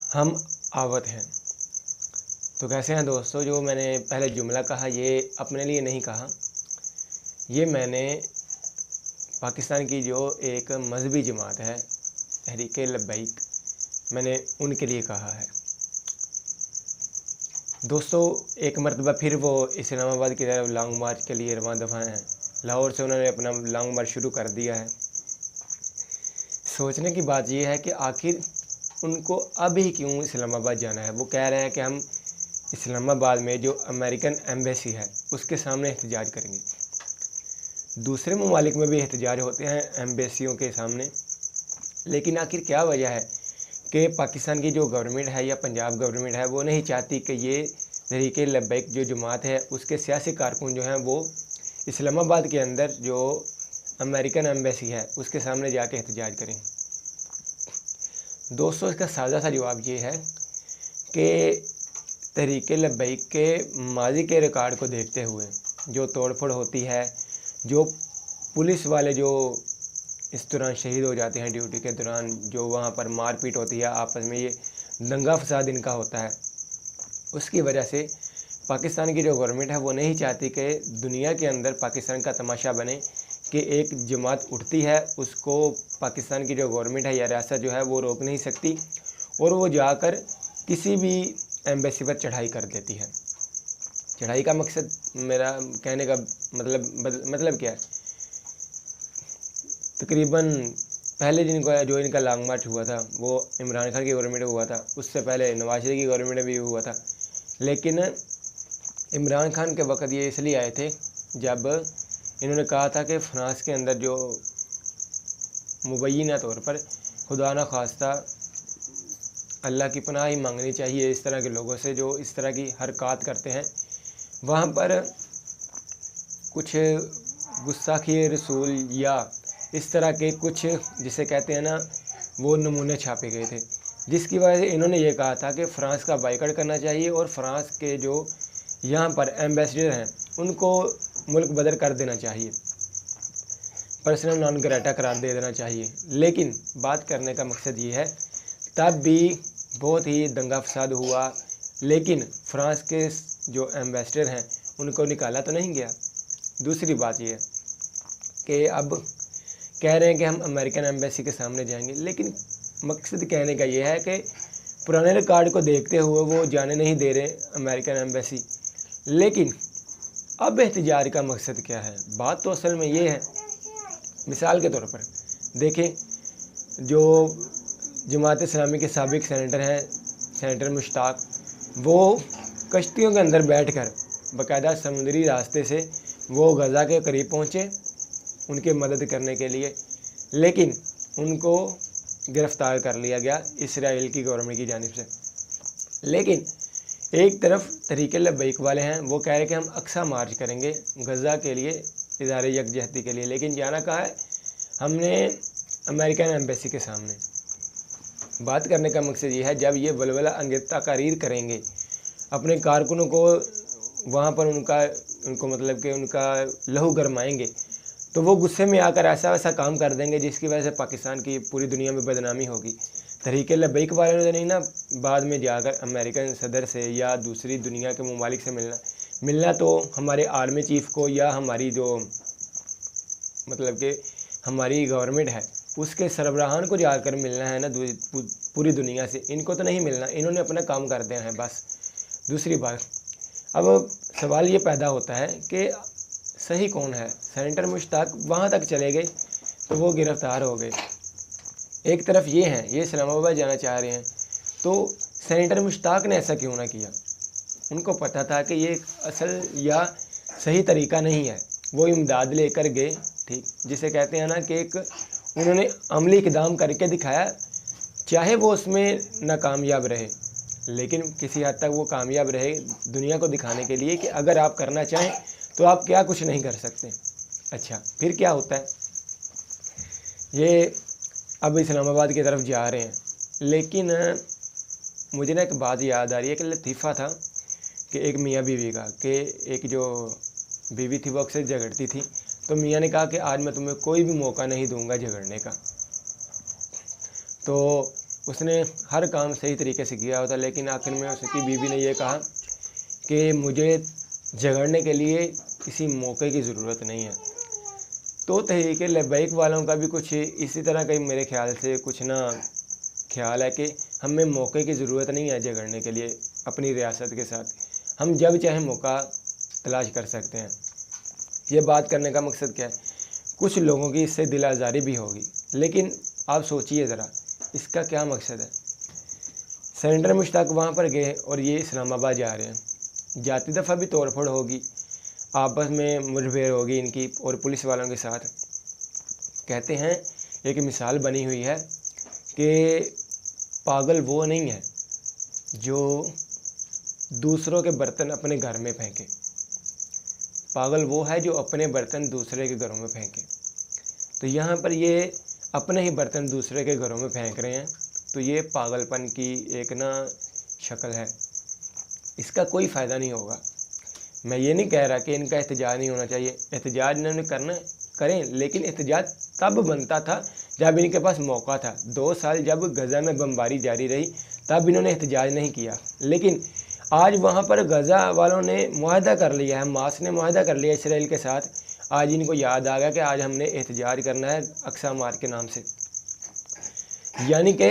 हम आवत हैं। तो कैसे हैं दोस्तों? जो मैंने पहले जुमला कहा ये अपने लिए नहीं कहा, ये मैंने पाकिस्तान की जो एक मजहबी जमात है तहरीक लब्बैक, मैंने उनके लिए कहा है। दोस्तों एक मरतबा फिर वो इस्लामाबाद की तरफ लॉन्ग मार्च के लिए रवां दफा हैं। लाहौर से उन्होंने अपना लॉन्ग मार्च शुरू कर दिया है। सोचने की बात यह है कि आखिर उनको अभी क्यों इस्लामाबाद जाना है। वो कह रहे हैं कि हम इस्लामाबाद में जो अमेरिकन एम्बेसी है उसके सामने एहतजाज करेंगे। दूसरे ममालिक में भी एहतजाज होते हैं एम्बेसियों के सामने, लेकिन आखिर क्या वजह है कि पाकिस्तान की जो गवर्नमेंट है या पंजाब गवर्नमेंट है वो नहीं चाहती कि ये तहरीक लब्बैक जो जमात है उसके सियासी कारकुन जो हैं वो इस्लामाबाद के अंदर जो अमेरिकन एम्बेसी है उसके सामने जाके एहतजाज करें। दोस्तों इसका सादा सा जवाब ये है कि तहरीक लब्बैक के माजी के रिकॉर्ड को देखते हुए जो तोड़फोड़ होती है, जो पुलिस वाले जो इस दौरान शहीद हो जाते हैं ड्यूटी के दौरान, जो वहाँ पर मारपीट होती है, आपस में ये दंगा फसाद इनका होता है, उसकी वजह से पाकिस्तान की जो गवर्नमेंट है वो नहीं चाहती कि दुनिया के अंदर पाकिस्तान का तमाशा बने कि एक जमात उठती है उसको पाकिस्तान की जो गवर्नमेंट है या रियासत जो है वो रोक नहीं सकती और वो जाकर किसी भी एम्बेसी पर चढ़ाई कर देती है। चढ़ाई का मकसद, मेरा कहने का मतलब क्या है, तकरीबन पहले जो इनका लॉन्ग मार्च हुआ था वो इमरान खान की गवर्नमेंट में हुआ था, उससे पहले नवाज शरीफ की गवर्नमेंट में भी हुआ था। लेकिन इमरान खान के वक़्त ये इसलिए आए थे जब इन्होंने कहा था कि फ्रांस के अंदर जो मुबैना तौर पर खुदा न खास्ता अल्लाह की पनाह ही मांगनी चाहिए इस तरह के लोगों से जो इस तरह की हरकत करते हैं। वहाँ पर कुछ गुस्ताखी रसूल या इस तरह के कुछ जिसे कहते हैं ना वो नमूने छापे गए थे, जिसकी वजह से इन्होंने ये कहा था कि फ़्रांस का बाइकआउट करना चाहिए और फ्रांस के जो यहाँ पर एम्बेसडर हैं उनको मुल्क बदर कर देना चाहिए, पर्सनल नॉन ग्रेटा करार दे देना चाहिए। लेकिन बात करने का मकसद ये है तब भी बहुत ही दंगा फसाद हुआ, लेकिन फ्रांस के जो एम्बेसडर हैं उनको निकाला तो नहीं गया। दूसरी बात यह है कि अब कह रहे हैं कि हम अमेरिकन एम्बेसी के सामने जाएंगे, लेकिन मकसद कहने का यह है कि पुराने रिकॉर्ड को देखते हुए वो जाने नहीं दे रहे अमेरिकन एम्बेसी। लेकिन अब एहतजाज का मकसद क्या है? बात तो असल में ये है, मिसाल के तौर पर देखें, जो जमात इस्लामी के साबिक सेनेटर हैं सेनेटर मुश्ताक, वो कश्तियों के अंदर बैठकर बाकायदा समुद्री रास्ते से वो गज़ा के करीब पहुँचे उनके मदद करने के लिए, लेकिन उनको गिरफ़्तार कर लिया गया इसराइल की गवर्नमेंट की जानिब से। लेकिन एक तरफ तहरीक लब्बैक वाले हैं वो कह रहे हैं कि हम अक्सा मार्च करेंगे गज़ा के लिए, इज़हार यकजहती के लिए, लेकिन जाना कहाँ है? हमने अमेरिकन एम्बेसी के सामने। बात करने का मकसद ये है जब ये वलवला अंगेज़ तकारीर करेंगे, अपने कारकुनों को वहाँ पर उनको मतलब कि उनका लहू गरमाएंगे, तो वो गुस्से में आकर ऐसा वैसा काम कर देंगे जिसकी वजह से पाकिस्तान की पूरी दुनिया में बदनामी होगी। तहरीक लब्बैक वालों ने नहीं ना बाद में जाकर अमेरिकन सदर से या दूसरी दुनिया के ममालिक से मिलना तो हमारे आर्मी चीफ़ को या हमारी जो मतलब कि हमारी गवर्नमेंट है उसके सरबराहान को जाकर मिलना है ना पूरी दुनिया से, इनको तो नहीं मिलना, इन्होंने अपना काम कर देना है बस। दूसरी बात, अब सवाल ये पैदा होता है कि सही कौन है? सेनेटर मुश्ताक वहाँ तक चले गए तो वो गिरफ़्तार हो गए। एक तरफ ये हैं, ये इस्लामाबाद जाना चाह रहे हैं, तो सेनेटर मुश्ताक ने ऐसा क्यों ना किया? उनको पता था कि ये असल या सही तरीका नहीं है। वो इमदाद लेकर गए, ठीक, जिसे कहते हैं ना कि एक उन्होंने अमली इक़दाम करके दिखाया, चाहे वो उसमें नाकामयाब रहे, लेकिन किसी हद तक वो कामयाब रहे दुनिया को दिखाने के लिए कि अगर आप करना चाहें तो आप क्या कुछ नहीं कर सकते। अच्छा, फिर क्या होता है? ये अब इस्लामाबाद की तरफ जा रहे हैं, लेकिन मुझे ना एक बात याद आ रही है कि लतीफ़ा था कि एक मियाँ बीवी का, कि एक जो बीवी थी वो अक्सर झगड़ती थी, तो मियाँ ने कहा कि आज मैं तुम्हें कोई भी मौका नहीं दूंगा झगड़ने का। तो उसने हर काम सही तरीके से किया होता, लेकिन आखिर में उसकी बीवी ने यह कहा कि मुझे झगड़ने के लिए किसी मौके की ज़रूरत नहीं है। तो तहरीक लब्बैक वालों का भी कुछ इसी तरह का मेरे ख्याल से कुछ ना ख्याल है कि हमें मौके की ज़रूरत नहीं है झगड़ने के लिए अपनी रियासत के साथ, हम जब चाहे मौका तलाश कर सकते हैं। ये बात करने का मकसद क्या है, कुछ लोगों की इससे दिल आज़ारी भी होगी, लेकिन आप सोचिए ज़रा इसका क्या मकसद है। सेनेटर मुश्ताक वहाँ पर गए और ये इस्लामाबाद जा रहे हैं, जाती दफ़ा भी तोड़ फोड़ होगी, आपस में मुठभेड़ होगी इनकी और पुलिस वालों के साथ। कहते हैं एक मिसाल बनी हुई है कि पागल वो नहीं है जो दूसरों के बर्तन अपने घर में फेंके, पागल वो है जो अपने बर्तन दूसरे के घरों में फेंके। तो यहाँ पर ये अपने ही बर्तन दूसरे के घरों में फेंक रहे हैं, तो ये पागलपन की एक ना शक्ल है, इसका कोई फ़ायदा नहीं होगा। मैं ये नहीं कह रहा कि इनका एहतजाज नहीं होना चाहिए, एहतजाज इन्होंने करना करें, लेकिन एहतजाज तब बनता था जब इनके पास मौका था। 2 साल जब गज़ा में बमबारी जारी रही तब इन्होंने एहतजाज नहीं किया, लेकिन आज वहाँ पर गज़ा वालों ने मुआहदा कर लिया है, हमास ने मुआहदा कर लिया इसराइल के साथ। आज इनको याद आ गया कि आज हमने एहतजाज करना है अक्सा मार्च के नाम से, यानी कि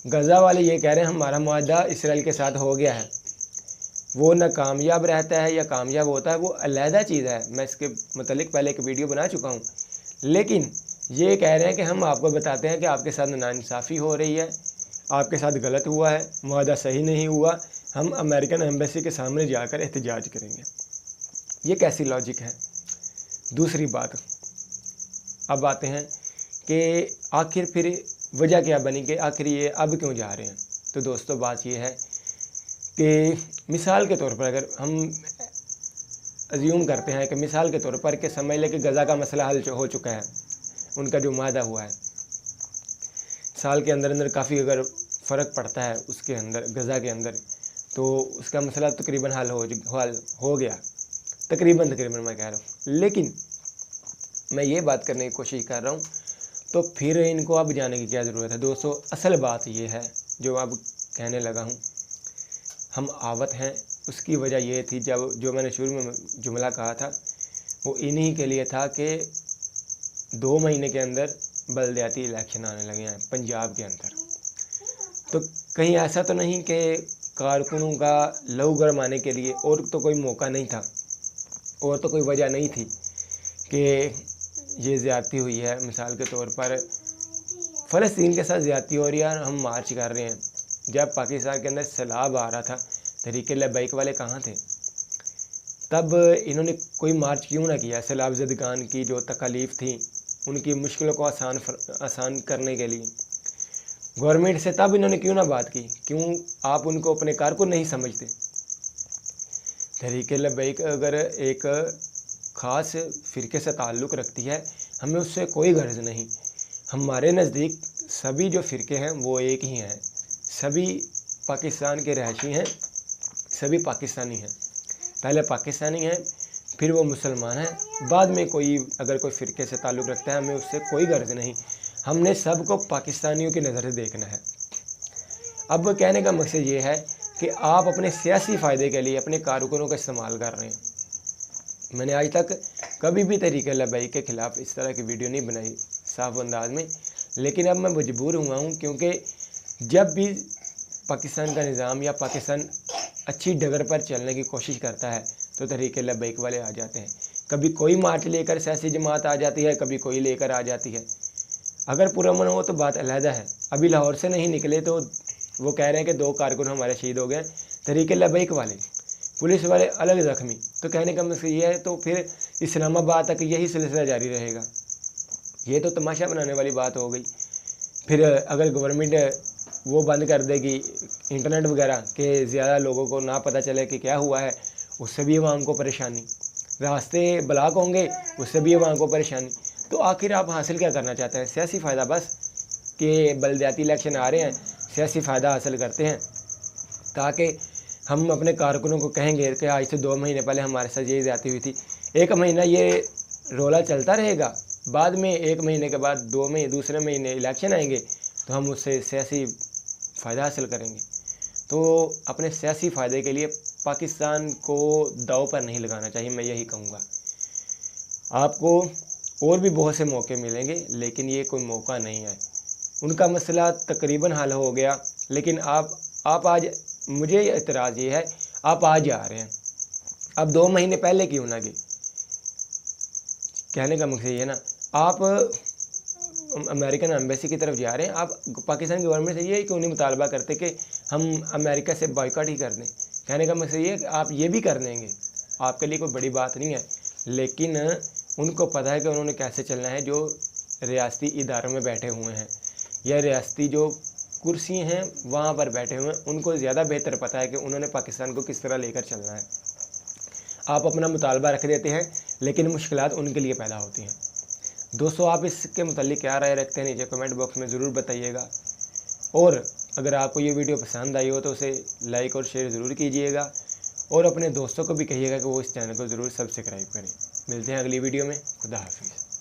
गज़ा वाले ये कह रहे हैं हमारा मुआहदा इसराइल के साथ हो गया है। वो ना कामयाब रहता है या कामयाब होता है, वो अलहदा चीज़ है, मैं इसके मतलब पहले एक वीडियो बना चुका हूँ। लेकिन ये कह रहे हैं कि हम आपको बताते हैं कि आपके साथ नाइंसाफ़ी हो रही है, आपके साथ गलत हुआ है, मुआहदा सही नहीं हुआ, हम अमेरिकन एम्बेसी के सामने जाकर एहतजाज करेंगे। ये कैसी लॉजिक है। दूसरी बात, अब आते हैं कि आखिर फिर वजह क्या बनी कि आखिर ये अब क्यों जा रहे हैं। तो दोस्तों बात ये है कि मिसाल के तौर पर अगर हम अज्यूम करते हैं कि मिसाल के तौर पर कि समझ लें कि गज़ा का मसला हल हो चुका है, उनका जो मुआहदा हुआ है, साल के अंदर अंदर काफ़ी अगर फ़र्क पड़ता है उसके अंदर गज़ा के अंदर, तो उसका मसला तकरीबन हल हो गया, तकरीबन मैं कह रहा हूँ। लेकिन मैं ये बात करने की कोशिश कर रहा हूँ, तो फिर इनको अब जाने की क्या ज़रूरत है। दोस्तों असल बात ये है जो अब कहने लगा हूँ, हम आवत हैं, उसकी वजह ये थी जो मैंने शुरू में जुमला कहा था वो इन्हीं के लिए था कि 2 महीने के अंदर बलदियाती इलेक्शन आने लगे हैं पंजाब के अंदर। तो कहीं ऐसा तो नहीं कि कारकुनों का लहू गरमाने के लिए और तो कोई मौका नहीं था और तो कोई वजह नहीं थी कि ये ज़्यादती हुई है। मिसाल के तौर पर फ़लस्तीन के साथ ज़्यादती हो रही है और हम मार्च कर रहे हैं। जब पाकिस्तान के अंदर सैलाब आ रहा था, तहरीक लब्बैक वाले कहाँ थे, तब इन्होंने कोई मार्च क्यों ना किया। सैलाब ज़दगान की जो तकलीफ़ थी उनकी मुश्किलों को आसान करने के लिए गवर्नमेंट से तब इन्होंने क्यों ना बात की। क्यों आप उनको अपने कारकुन नहीं समझते। तहरीक लब्बैक अगर एक ख़ास फ़िरके से ताल्लुक़ रखती है, हमें उससे कोई गर्ज नहीं। हमारे नज़दीक सभी जो फ़िरके हैं वो एक ही हैं, सभी पाकिस्तान के रहायशी हैं, सभी पाकिस्तानी हैं। पहले पाकिस्तानी हैं, फिर वो मुसलमान हैं, बाद में कोई अगर कोई फ़िरके से ताल्लुक़ रखता है, हमें उससे कोई गर्ज नहीं। हमने सबको पाकिस्तानियों की नज़र से देखना है। अब कहने का मकसद ये है कि आप अपने सियासी फ़ायदे के लिए अपने कारकुनों का इस्तेमाल कर रहे हैं। मैंने आज तक कभी भी तहरीक लब्बैक के ख़िलाफ़ इस तरह की वीडियो नहीं बनाई साफ अंदाज में, लेकिन अब मैं मजबूर हुआ हूँ, क्योंकि जब भी पाकिस्तान का निज़ाम या पाकिस्तान अच्छी डगर पर चलने की कोशिश करता है तो तहरीक लब्बैक वाले आ जाते हैं। कभी कोई मार्च लेकर सियासी जमात आ जाती है, कभी कोई लेकर आ जाती है। अगर पुरअमन हो तो बात अलहदा है। अभी लाहौर से नहीं निकले तो वो कह रहे हैं कि 2 कारकुन हमारे शहीद हो गए, तहरीक लब्बैक वाले, पुलिस वाले अलग ज़ख्मी। तो कहने का मतलब ये है, तो फिर इस्लामाबाद तक यही सिलसिला जारी रहेगा। ये तो तमाशा बनाने वाली बात हो गई। फिर अगर गवर्नमेंट वो बंद कर देगी इंटरनेट वगैरह के ज़्यादा लोगों को ना पता चले कि क्या हुआ है, उससे भी अवाम को परेशानी, रास्ते ब्लॉक होंगे, उससे भी अवाम को परेशानी। तो आखिर आप हासिल क्या करना चाहते हैं? सियासी फ़ायदा बस, कि बलदियाती इलेक्शन आ रहे हैं, सियासी फ़ायदा हासिल करते हैं ताकि हम अपने कारकुनों को कहेंगे कि आज से 2 महीने पहले हमारे साथ ये ज़्यादती हुई थी। 1 महीना ये रोला चलता रहेगा, बाद में 1 महीने के बाद दूसरे महीने इलेक्शन आएंगे तो हम उससे सियासी फ़ायदा हासिल करेंगे। तो अपने सियासी फ़ायदे के लिए पाकिस्तान को दांव पर नहीं लगाना चाहिए, मैं यही कहूँगा। आपको और भी बहुत से मौके मिलेंगे, लेकिन ये कोई मौका नहीं है। उनका मसला तकरीबन हल हो गया, लेकिन आप आज, मुझे एतराज़ ये है, आप आज आ रहे हैं, अब 2 महीने पहले क्यों ना गए। कहने का मकसद ये है ना, आप अमेरिकन एम्बेसी की तरफ जा रहे हैं, आप पाकिस्तान की गवर्नमेंट से ये क्यों नहीं मुतालबा करते कि हम अमेरिका से बॉयकॉट ही कर दें। कहने का मकसद ये है कि आप ये भी कर देंगे, आपके लिए कोई बड़ी बात नहीं है, लेकिन उनको पता है कि उन्होंने कैसे चलना है। जो रियासती इदारों में बैठे हुए हैं या रियासती जो कुर्सी हैं वहाँ पर बैठे हुए हैं, उनको ज़्यादा बेहतर पता है कि उन्होंने पाकिस्तान को किस तरह लेकर चलना है। आप अपना मुतालबा रख देते हैं, लेकिन मुश्किलात उनके लिए पैदा होती हैं। दोस्तों, आप इसके मुतालिक क्या राय रखते हैं, नीचे कमेंट बॉक्स में ज़रूर बताइएगा। और अगर आपको ये वीडियो पसंद आई हो तो उसे लाइक और शेयर ज़रूर कीजिएगा, और अपने दोस्तों को भी कहिएगा कि वो इस चैनल को ज़रूर सब्सक्राइब करें। मिलते हैं अगली वीडियो में। खुदा हाफिज़।